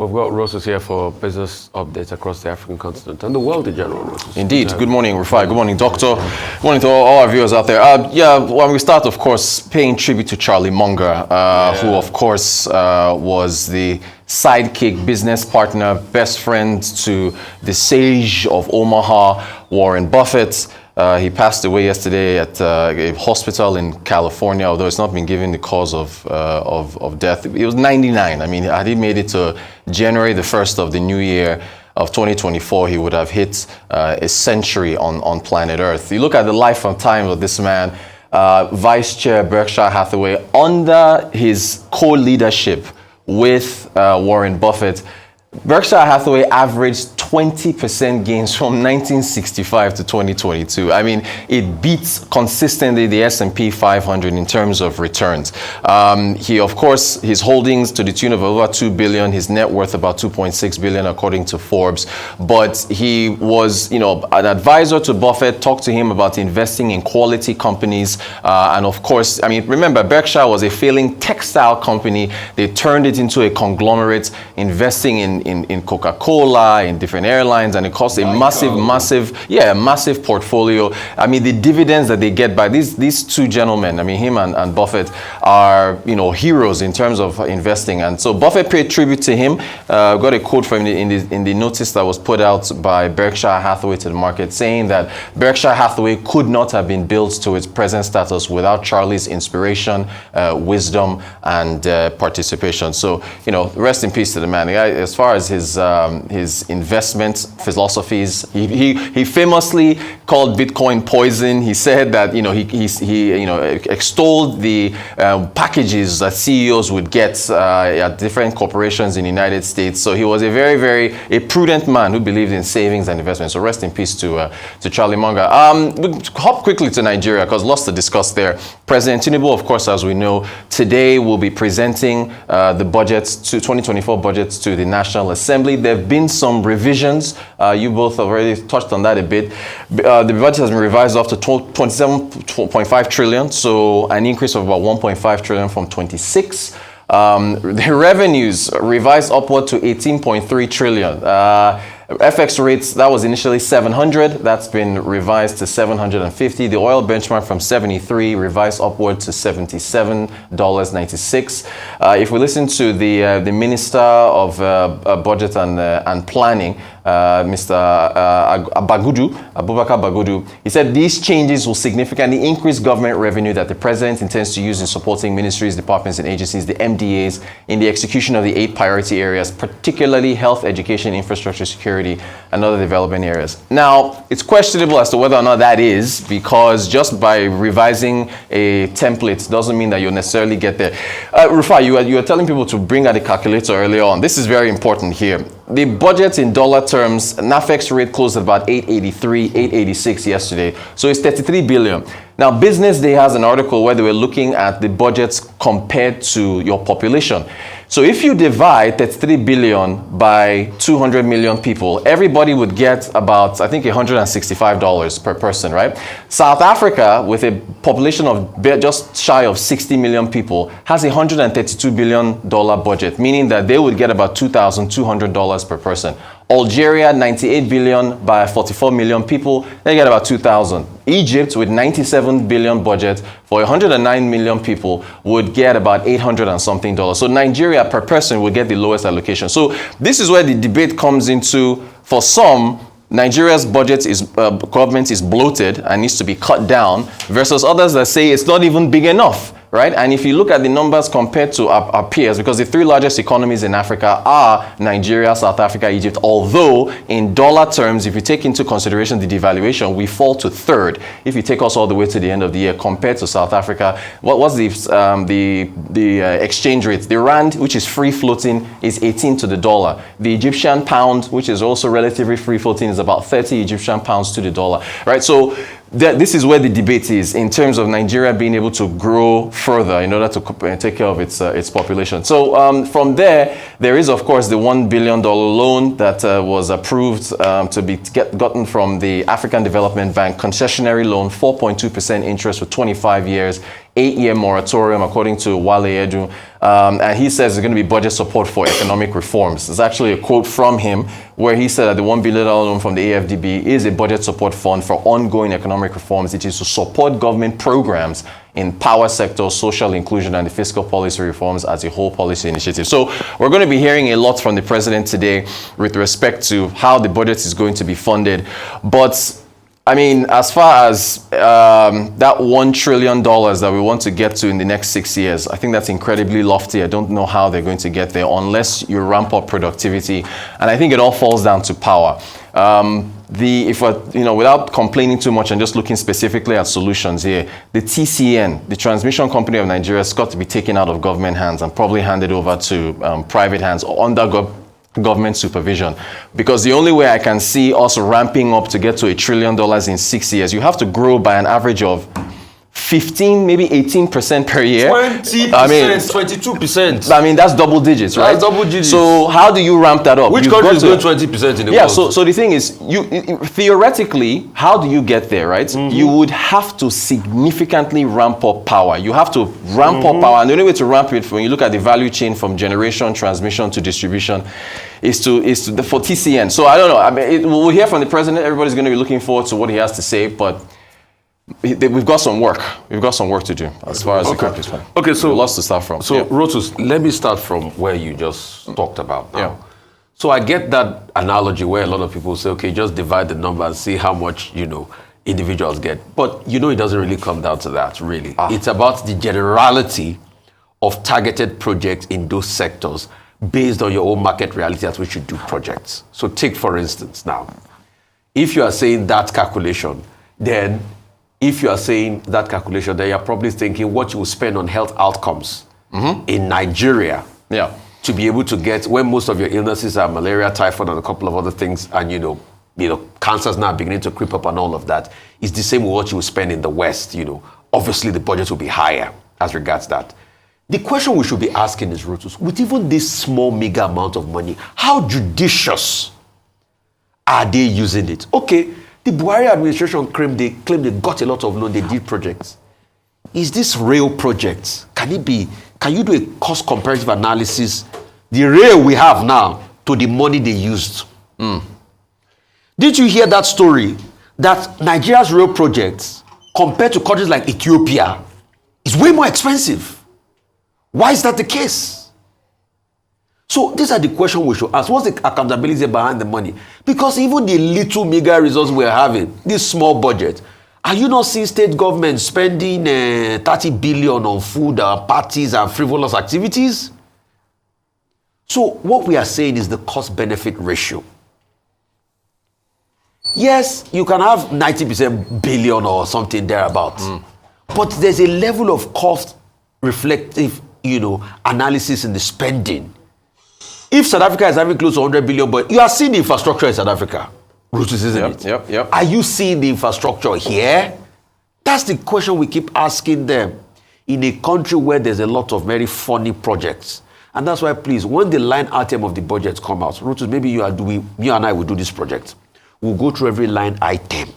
We've got Roses here for business updates across the African continent and the world in general. Roses. Indeed. Good morning, Rufai. Good morning, Doctor. Good morning to all our viewers out there. When we start, of course, paying tribute to Charlie Munger, who, of course, was the sidekick, business partner, best friend to the sage of Omaha, Warren Buffett. He passed away yesterday at a hospital in California, although it's not been given the cause of death. He was 99. I mean, had he made it to January the 1st of the new year of 2024, he would have hit a century on planet Earth. You look at the life and time of this man, Vice Chair Berkshire Hathaway, under his co-leadership with Warren Buffett, Berkshire Hathaway averaged 20% gains from 1965 to 2022. I mean, it beats consistently the S&P 500 in terms of returns. He, of course, his holdings to the tune of over $2 billion, his net worth about $2.6 billion according to Forbes. But he was, an advisor to Buffett, talked to him about investing in quality companies. And of course, I mean, remember, Berkshire was a failing textile company. They turned it into a conglomerate, investing in Coca-Cola, in different airlines, and it costs a massive portfolio. I mean, the dividends that they get by these two gentlemen, I mean, him and Buffett, are, heroes in terms of investing. And so Buffett paid tribute to him. Got a quote from him in the notice that was put out by Berkshire Hathaway to the market, saying that Berkshire Hathaway could not have been built to its present status without Charlie's inspiration, wisdom, and participation. So, rest in peace to the man. The guy, as far as his investment philosophies, he famously called Bitcoin poison. He said that he extolled the packages that CEOs would get at different corporations in the United States. So he was a very prudent man who believed in savings and investment. So rest in peace to Charlie Munger. We'll hop quickly to Nigeria because lots to discuss there. President Tinubu, of course, as we know, today will be presenting the budgets to 2024 budgets to the National Assembly. There have been some revisions. You both have already touched on that a bit. The budget has been revised up to 27.5 trillion, so an increase of about 1.5 trillion from 26. The revenues revised upward to 18.3 trillion. FX rates, that was initially 700. That's been revised to 750. The oil benchmark from 73 revised upward to $77.96. If we listen to the Minister of Budget and Planning, Mr. Abubakar Bagudu, he said these changes will significantly increase government revenue that the president intends to use in supporting ministries, departments, and agencies, the MDAs, in the execution of the 8 priority areas, particularly health, education, infrastructure, security, and other development areas. Now, it's questionable as to whether or not that is, because just by revising a template doesn't mean that you'll necessarily get there. Rufai, you were telling people to bring out a calculator earlier on. This is very important here. The budget in dollar terms, NAFEX rate closed at about 883, 886 yesterday. So it's 33 billion. Now, Business Day has an article where they were looking at the budgets compared to your population. So if you divide 33 billion by 200 million people, everybody would get about, I think, $165 per person, right? South Africa, with a population of just shy of 60 million people, has a $132 billion budget, meaning that they would get about $2,200 per person. Algeria, 98 billion by 44 million people, they get about 2,000. Egypt, with 97 billion budget for 109 million people, would get about 800 and something dollars. So Nigeria per person would get the lowest allocation. So this is where the debate comes into, for some, Nigeria's budget government is bloated and needs to be cut down, versus others that say it's not even big enough. Right? And if you look at the numbers compared to our peers, because the 3 largest economies in Africa are Nigeria, South Africa, Egypt, although in dollar terms, if you take into consideration the devaluation, we fall to 3rd if you take us all the way to the end of the year compared to South Africa. What's the exchange rate? The rand, which is free floating, is 18 to the dollar. The Egyptian pound, which is also relatively free floating, is about 30 Egyptian pounds to the dollar. Right? So this is where the debate is in terms of Nigeria being able to grow further in order to take care of its population. So from there is, of course, the $1 billion loan that was approved to be gotten from the African Development Bank, concessionary loan, 4.2% interest for 25 years, 8-year moratorium, according to Wale Edu. And he says there's going to be budget support for economic reforms. There's actually a quote from him where he said that the $1 billion loan from the AFDB is a budget support fund for ongoing economic reforms. It is to support government programs in power sector, social inclusion, and the fiscal policy reforms as a whole policy initiative. So we're going to be hearing a lot from the president today with respect to how the budget is going to be funded. But I mean, as far as that $1 trillion that we want to get to in the next 6 years, I think that's incredibly lofty. I don't know how they're going to get there unless you ramp up productivity. And I think it all falls down to power. If without complaining too much and just looking specifically at solutions here, the TCN, the Transmission Company of Nigeria, has got to be taken out of government hands and probably handed over to private hands or under government supervision, because the only way I can see us ramping up to get to $1 trillion in 6 years, you have to grow by an average of 15, maybe 18% per year. 20%, I mean, 22%. I mean, that's double digits, right? That's double digits. So how do you ramp that up? Which country is doing 20% in the world? So the thing is, theoretically, how do you get there, right? You would have to significantly ramp up power. You have to ramp up power, and the only way to ramp it, when you look at the value chain from generation, transmission to distribution, is for TCN. So I don't know. I mean, we'll hear from the president. Everybody's going to be looking forward to what he has to say, but we've got some work. We've got some work to do as far as the country is concerned. Okay, so lots to start from. So Rotus, let me start from where you just talked about now. Yeah. So I get that analogy where a lot of people say, okay, just divide the number and see how much, individuals get. But, it doesn't really come down to that, really. It's about the generality of targeted projects in those sectors based on your own market reality at which you do projects. So take, for instance, now, if you are saying that calculation, then you're probably thinking what you will spend on health outcomes in Nigeria to be able to get, when most of your illnesses are malaria, typhoid, and a couple of other things, and cancer's now beginning to creep up and all of that, is the same with what you will spend in the West. Obviously the budget will be higher as regards that. The question we should be asking is, Rotus, with even this small, meager amount of money, how judicious are they using it? Okay, the Buhari administration claimed they got a lot of loan, they did projects. Is this real projects? Can you do a cost comparative analysis, the real we have now, to the money they used? Did you hear that story? That Nigeria's real projects, compared to countries like Ethiopia, is way more expensive. Why is that the case? So these are the questions we should ask. What's the accountability behind the money? Because even the little meager results we're having, this small budget, are you not seeing state government spending 30 billion on food, parties, and frivolous activities? So what we are saying is the cost-benefit ratio. Yes, you can have 90% billion or something thereabout, but there's a level of cost reflective, analysis in the spending. If South Africa is having close to 100 billion, but you are seeing the infrastructure in South Africa, Rotus, isn't it? Yep. Are you seeing the infrastructure here? That's the question we keep asking them in a country where there's a lot of very funny projects. And that's why, please, when the line item of the budget come out, Rotus, maybe you and I will do this project. We'll go through every line item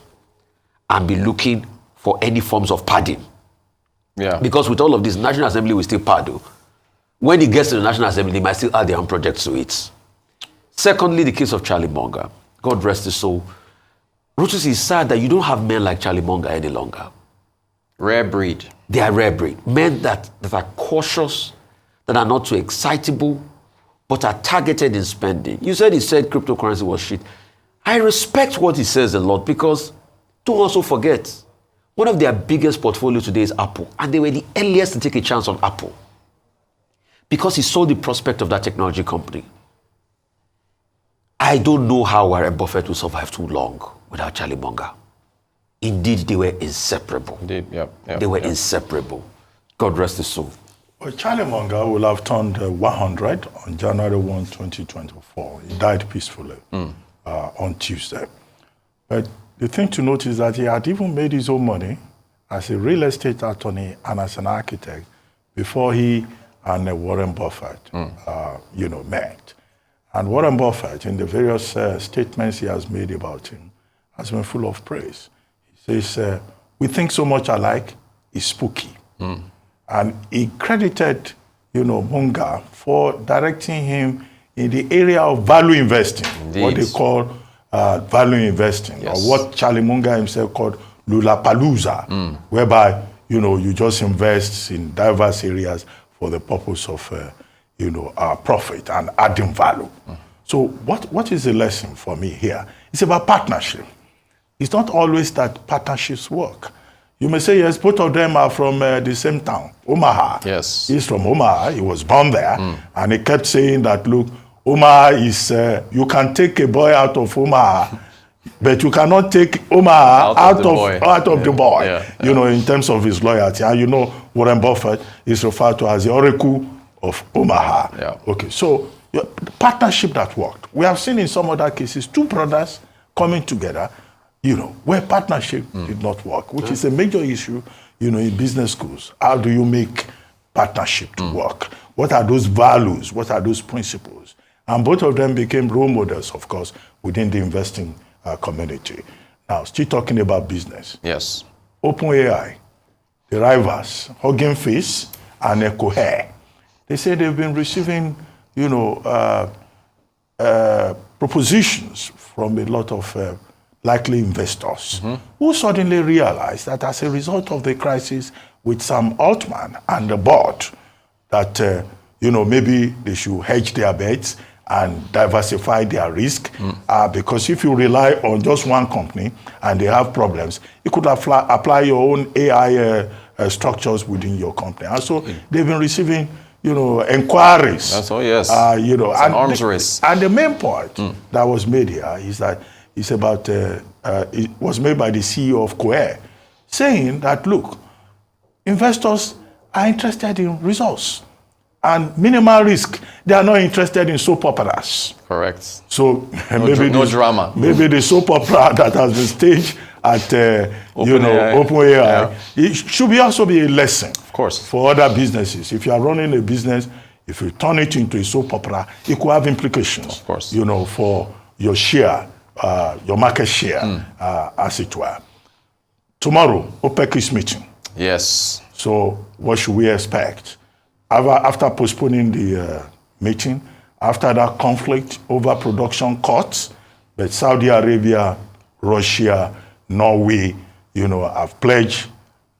and be looking for any forms of padding. Yeah. Because with all of this, National Assembly will still pad. When it gets to the National Assembly, they might still add their own projects to it. Secondly, the case of Charlie Munger. God rest his soul. Rotus, is sad that you don't have men like Charlie Munger any longer. Rare breed. They are rare breed. Men that are cautious, that are not too excitable, but are targeted in spending. You said he said cryptocurrency was shit. I respect what he says a lot, because don't also forget, one of their biggest portfolio today is Apple, and they were the earliest to take a chance on Apple because he saw the prospect of that technology company. I don't know how Warren Buffett will survive too long without Charlie Munger. Indeed, they were inseparable. Indeed, They were inseparable. God rest his soul. Well, Charlie Munger will have turned 100 on January 1, 2024. He died peacefully on Tuesday. But the thing to note is that he had even made his own money as a real estate attorney and as an architect before he and Warren Buffett, met. And Warren Buffett, in the various statements he has made about him, has been full of praise. He says, we think so much alike, it's spooky. And he credited, Munger for directing him in the area of value investing, Indeed. what they call value investing, Yes. or what Charlie Munger himself called Lulapalooza, whereby, you just invest in diverse areas for the purpose of, profit and adding value. So what is the lesson for me here? It's about partnership. It's not always that partnerships work. You may say, yes, both of them are from the same town, Omaha. Yes. He's from Omaha. He was born there. And he kept saying that, look, Omaha is, you can take a boy out of Omaha, but you cannot take Omaha out of the boy, in terms of his loyalty. And Warren Buffett is referred to as the Oracle of Omaha. Yeah. Okay, so the partnership that worked. We have seen in some other cases, two brothers coming together, where partnership did not work, which is a major issue, in business schools. How do you make partnership to work? What are those values? What are those principles? And both of them became role models, of course, within the investing community. Now, still talking about business. Yes. OpenAI, the rivals, Hugging Face and Cohere, they say they've been receiving, propositions from a lot of likely investors who suddenly realized that as a result of the crisis with Sam Altman and the board, that maybe they should hedge their bets and diversify their risk, because if you rely on just one company and they have problems, you could apply your own AI structures within your company. And so they've been receiving inquiries. That's all, yes. It's an arms race. And the main point that was made here is that it's about, it was made by the CEO of Cohere, saying that, look, investors are interested in results and minimal risk. They are not interested in soap operas. Correct. So No drama. Maybe the soap opera that has been staged at OpenAI, it should also be a lesson, of course, for other businesses. If you are running a business, if you turn it into a soap opera, it could have implications, of course, for your share, your market share, as it were. Tomorrow, OPEC is meeting. Yes. So what should we expect? After postponing the meeting, after that conflict over production cuts, but Saudi Arabia, Russia, Norway, have pledged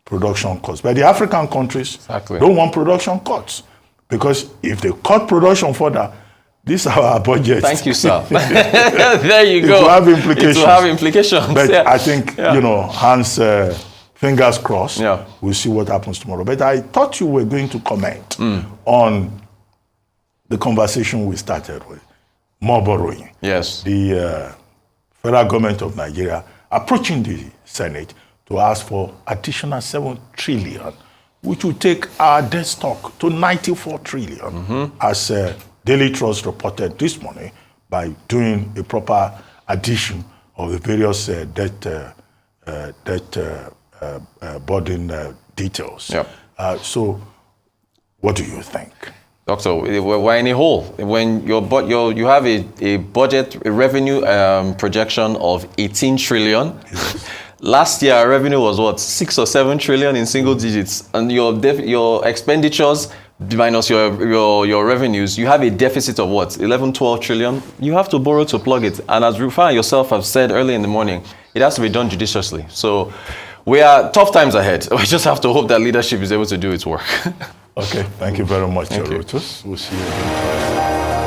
production cuts. But the African countries don't want production cuts, because if they cut production further, these are our budgets. Thank you, sir. There you go. It will have implications. It will have implications. But I think, Hans, fingers crossed, we'll see what happens tomorrow. But I thought you were going to comment on the conversation we started with, more borrowing. Yes. The federal government of Nigeria approaching the Senate to ask for additional 7 trillion, which will take our debt stock to 94 trillion, as Daily Trust reported this morning, by doing a proper addition of the various debt burden details. Yep. So, what do you think? Doctor, we're in a hole. When you have a budget, a revenue projection of 18 trillion. Last year, our revenue was what, 6 or 7 trillion in single digits, and your expenditures minus your revenues, you have a deficit of what, 11, 12 trillion. You have to borrow to plug it, and as Rufai yourself have said early in the morning, it has to be done judiciously. So we are tough times ahead. We just have to hope that leadership is able to do its work. Okay, thank you very much, Thank you. We'll see you again.